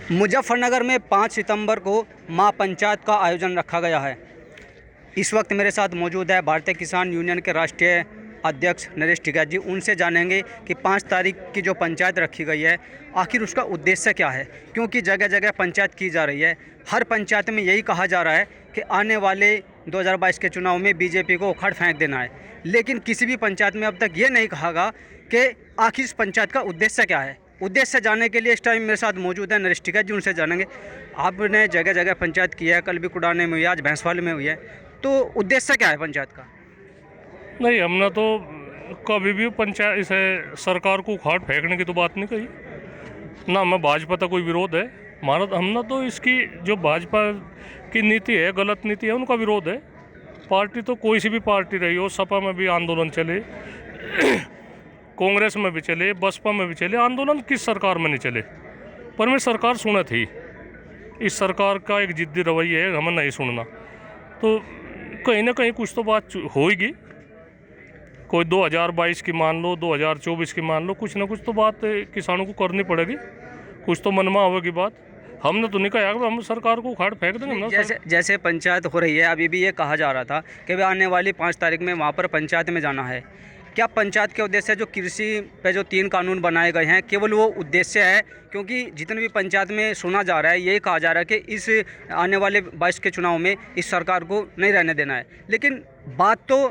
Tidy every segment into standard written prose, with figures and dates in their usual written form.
मुजफ्फरनगर में 5 सितंबर को मां पंचायत का आयोजन रखा गया है। इस वक्त मेरे साथ मौजूद है भारतीय किसान यूनियन के राष्ट्रीय अध्यक्ष नरेश टिकैत जी। उनसे जानेंगे कि 5 तारीख की जो पंचायत रखी गई है आखिर उसका उद्देश्य क्या है, क्योंकि जगह जगह पंचायत की जा रही है। हर पंचायत में यही कहा जा रहा है कि आने वाले 2022 के चुनाव में बीजेपी को उखाड़ फेंक देना है, लेकिन किसी भी पंचायत में अब तक ये नहीं कहा गया कि आखिर इस पंचायत का उद्देश्य क्या है। उद्देश्य जानने के लिए इस टाइम मेरे साथ मौजूद है नरेश टिकैत जी, उनसे जानेंगे। आपने जगह जगह पंचायत की है, कल भी कुडाने में हुई है, आज भैंसवाल में हुई है, तो उद्देश्य क्या है पंचायत का? नहीं, हमने तो कभी भी पंचायत इसे सरकार को उखाड़ फेंकने की तो बात नहीं कही ना। हमें भाजपा का कोई विरोध है हमारा। हमने तो इसकी जो भाजपा की नीति है, गलत नीति है, उनका विरोध है। पार्टी तो कोई सी भी पार्टी रही हो, सपा में भी आंदोलन चले, कांग्रेस में भी चले, बसपा में भी चले, आंदोलन किस सरकार में नहीं चले, पर मैं सरकार सुना थी। इस सरकार का एक जिद्दी रवैया है, हमें नहीं सुनना। तो कहीं ना कहीं कुछ तो बात होगी। कोई 2022 की मान लो, 2024 की मान लो, कुछ ना कुछ तो बात किसानों को करनी पड़ेगी। कुछ तो मन में आवेगी बात। हमने तो नहीं कहा कि हम सरकार को उखाड़ फेंक देंगे। जैसे पंचायत हो रही है, अभी भी ये कहा जा रहा था कि वे आने वाली 5 तारीख में वहाँ पर पंचायत में जाना है। क्या पंचायत के उद्देश्य जो कृषि पे जो 3 कानून बनाए गए हैं केवल वो उद्देश्य है? क्योंकि जितने भी पंचायत में सुना जा रहा है, यही कहा जा रहा है कि इस आने वाले 22 के चुनाव में इस सरकार को नहीं रहने देना है, लेकिन बात तो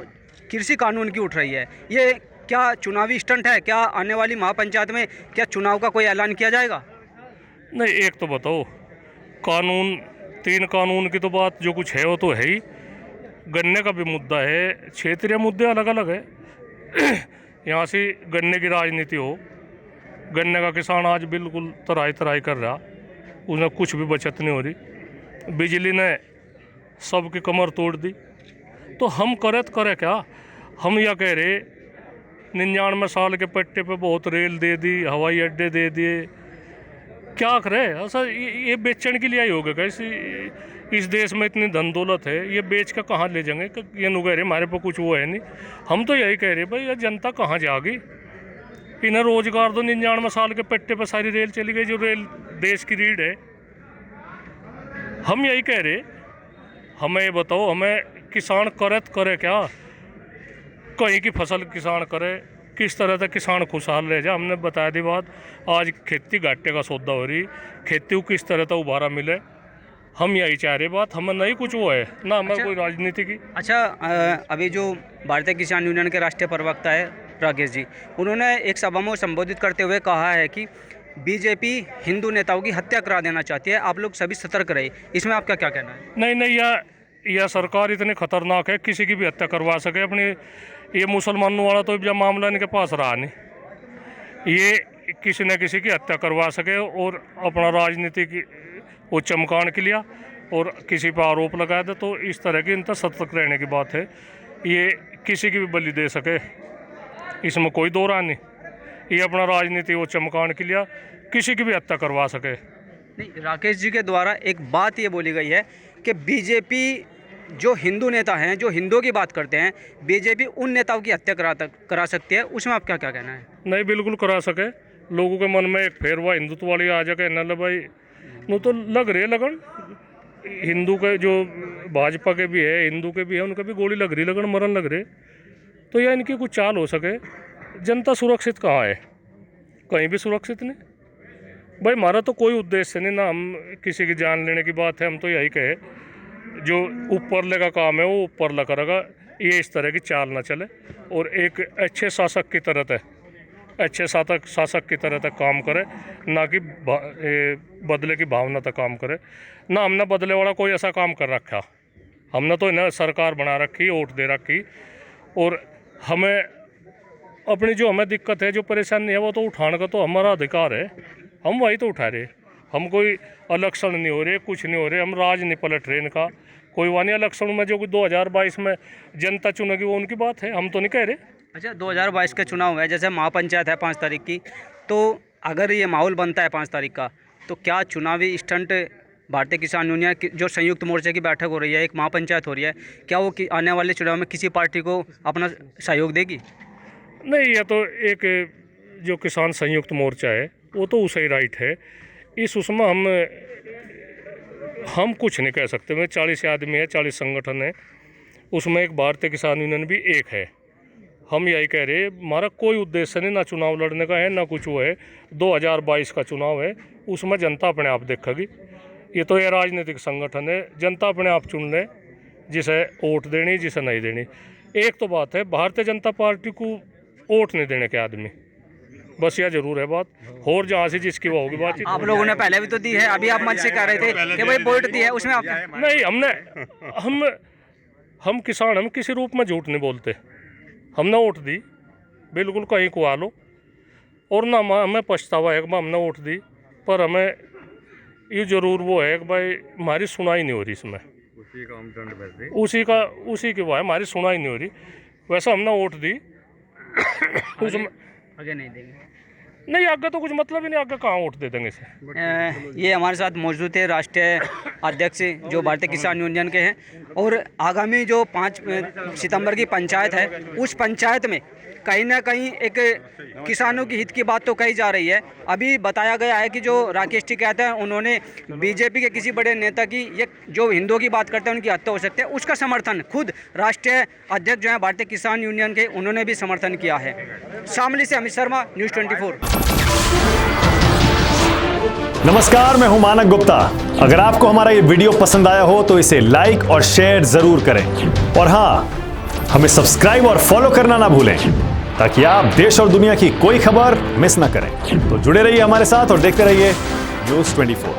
कृषि कानून की उठ रही है। ये क्या चुनावी स्टंट है? क्या आने वाली महापंचायत में क्या चुनाव का कोई ऐलान किया जाएगा? नहीं, एक तो बताओ, कानून 3 कानून की तो बात जो कुछ है वो तो है ही। गन्ने का भी मुद्दा है, क्षेत्रीय मुद्दे अलग अलग है। यहाँ से गन्ने की राजनीति हो, गन्ने का किसान आज बिल्कुल तराई तराई कर रहा, उसमें कुछ भी बचत नहीं हो रही। बिजली ने सबकी कमर तोड़ दी। तो हम करे तो करे क्या? हम यह कह रहे 99 साल के पट्टे पे बहुत रेल दे दी, हवाई अड्डे दे दिए, क्या करे? ऐसा ये बेचने के लिए आई होगा कैसे? इस देश में इतनी धन दौलत है, ये बेच कर कहाँ ले जाएंगे? ये नु कह रहे हमारे पर कुछ वो है नहीं। हम तो यही कह रहे भाई, ये जनता कहाँ जाएगी? इन्हें रोजगार दो। 99 साल के पट्टे पर सारी रेल चली गई, जो रेल देश की रीढ़ है। हम यही कह रहे, हमें ये बताओ, हमें किसान करे तो करे क्या? कहीं की फसल किसान करे, किस तरह से किसान खुशहाल रह जाए। हमने बताया दी बात। आज खेती घाटे का सौदा हो रही, खेती को किस तरह से उबारा मिले, हम यही चाह रहे। बात हमें नहीं कुछ वो है ना, हमें कोई राजनीति की। अच्छा, अभी जो भारतीय किसान यूनियन के राष्ट्रीय प्रवक्ता है राकेश जी, उन्होंने एक सभा में संबोधित करते हुए कहा है कि बीजेपी हिंदू नेताओं की हत्या करा देना चाहती है, आप लोग सभी सतर्क रहे। इसमें आपका क्या कहना है? नहीं नहीं, यह सरकार इतनी खतरनाक है, किसी की भी हत्या करवा सके अपनी। ये मुसलमानों वाला तो जब मामला इनके पास रहा नहीं, ये किसी न किसी की हत्या करवा सके और अपना राजनीति की वो चमकाने के लिए और किसी पर आरोप लगा दे, तो इस तरह की इनका सतर्क रहने की बात है। ये किसी की भी बलि दे सके, इसमें कोई दो राय नहीं। ये अपना राजनीति वो चमकाने के लिए किसी की भी हत्या करवा सके। नहीं, राकेश जी के द्वारा एक बात ये बोली गई है कि बीजेपी जो हिंदू नेता हैं, जो हिंदुओं की बात करते हैं, बीजेपी उन नेताओं की हत्या करा सकती है। उसमें आपका क्या कहना है? नहीं, बिल्कुल करा सके। लोगों के मन में एक फेरवा हिंदुत्व वाली आ जाए न भाई, नो तो लग रहे लगन हिंदू के, जो भाजपा के भी है, हिंदू के भी है, उनके भी गोली लग रही, लगन मरण लग रहे। तो यह इनकी कुछ चाल हो सके। जनता सुरक्षित कहाँ है? कहीं भी सुरक्षित नहीं भाई। हमारा तो कोई उद्देश्य नहीं ना, हम किसी की जान लेने की बात है। हम तो यही कहे, जो ऊपर लगा काम है वो ऊपर लगा करेगा। ये इस तरह की चाल ना चले और एक अच्छे शासक की तरह है, अच्छे शासक की तरह तक काम करे, ना कि बदले की भावना तक काम करे। ना हमने बदले वाला कोई ऐसा काम कर रखा। हमने तो इन्हें सरकार बना रखी, वोट दे रखी, और हमें अपनी जो हमें दिक्कत है, जो परेशानी है, वो तो उठाने का तो हमारा अधिकार है। हम वही तो उठा रहे। हम कोई इलेक्शन नहीं हो रहे, कुछ नहीं हो रहे, हम राज नहीं पलट रहे इनका। कोई वानी इलेक्शन में जो 2022 में जनता चुनेगी वो उनकी बात है, हम तो नहीं कह रहे। अच्छा, 2022 के चुनाव है, जैसे महापंचायत है 5 तारीख की, तो अगर ये माहौल बनता है 5 तारीख का, तो क्या चुनावी स्टंट भारतीय किसान यूनियन की जो संयुक्त मोर्चे की बैठक हो रही है, एक महापंचायत हो रही है, क्या वो आने वाले चुनाव में किसी पार्टी को अपना सहयोग देगी? नहीं, यह तो एक जो किसान संयुक्त मोर्चा है वो तो उसे ही राइट है। उसमें हम कुछ नहीं कह सकते। मैं 40 आदमी है, 40 संगठन है, उसमें एक भारतीय किसान यूनियन भी एक है। हम यही कह रहे, हमारा कोई उद्देश्य नहीं, ना चुनाव लड़ने का है ना कुछ वो है। 2022 का चुनाव है, उसमें जनता अपने आप देखेगी। ये तो ये राजनीतिक संगठन है, जनता अपने आप चुन ले जिसे वोट देनी, जिसे नहीं देनी। एक तो बात है, भारतीय जनता पार्टी को वोट नहीं देने के आदमी, बस यह जरूर है बात। और जहाँ से जिसकी वो होगी बातचीत। आप लोगों ने पहले भी तो दी है, अभी आप मंच से कह रहे थे कि भाई वोट दी है, उसमें आप नहीं, हम किसान, हम किसी रूप में झूठ नहीं बोलते। हमने वोट दी, बिल्कुल कहीं को आ लो, और ना हमें पछतावा है कि हमने वोट दी, पर हमें ये जरूर वो है कि भाई हमारी सुनाई नहीं हो रही इसमें। उसी की वो है, हमारी सुनाई नहीं हो रही। वैसा हमने वोट दी उसमें आगे नहीं देंगे, नहीं आगे तो कुछ मतलब ही नहीं, आगे कहाँ वोट दे देंगे इसे। ये हमारे साथ मौजूद है राष्ट्रीय अध्यक्ष जो भारतीय किसान यूनियन के हैं, और आगामी जो 5 सितंबर की पंचायत है, उस पंचायत में कहीं ना कहीं एक किसानों की हित की बात तो कही जा रही है। अभी बताया गया है कि जो राकेश टिकैत हैं, उन्होंने बीजेपी के किसी बड़े नेता की, ये जो हिंदुओं की बात करते हैं उनकी हत्या हो सकती है, उसका समर्थन खुद राष्ट्रीय अध्यक्ष जो हैं भारतीय किसान यूनियन के, उन्होंने भी समर्थन किया है। शामली से अमित शर्मा, न्यूज़ 24। नमस्कार, मैं हूं मानक गुप्ता। अगर आपको हमारा ये वीडियो पसंद आया हो तो इसे लाइक और शेयर जरूर करें, और हाँ, हमें सब्सक्राइब और फॉलो करना ना भूलें ताकि आप देश और दुनिया की कोई खबर मिस ना करें। तो जुड़े रहिए हमारे साथ और देखते रहिए न्यूज़ 24।